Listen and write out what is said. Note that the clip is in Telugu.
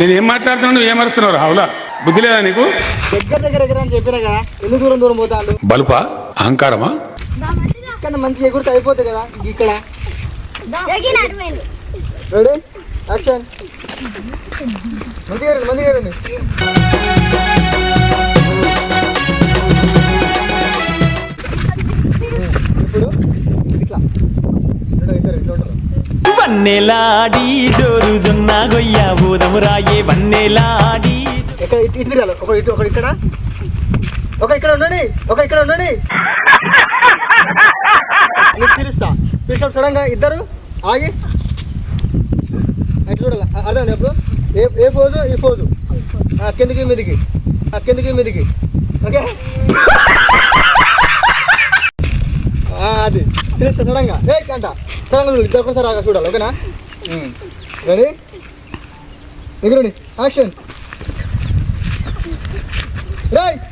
నేను ఏం మాట్లాడుతున్నావు నువ్వు ఏమరుస్తున్నావు రావులా బుద్ధి లేదా నీకు దగ్గర అని చెప్పినా కదా ఎందుకు దూరం పోతాడు బలుపా అహంకారమా కానీ మంచిగా ఎగురితే అయిపోతుంది కదా ఇక్కడ రెడీ యాక్షన్ మంచిగా రండి ఇప్పుడు ఇట్లా ఇట్లా ఉంటారు వన్నెలాడి జోరు జొన్న గొయ్య బోధము రాయే వన్నెలాడి ఇక్కడ ఇటు తిరగాలి ఒకటి ఇక్కడ ఇక్కడ ఉండండి ఇక్కడ ఉండండి నీకు పిలుస్తా సడన్ గా ఇద్దరు ఆగి అట్లా చూడాలి అర్థం ఎప్పుడు ఏ ఫోజు ఈ ఫోజు కిందికి మీదికి ఓకే అది పిలుస్తా సడన్ గా కంట సడన్ గా ఇద్దరు ఒకసారి ఆగా చూడాలి ఓకేనా రెడీ ఎగురండి యాక్షన్ రైట్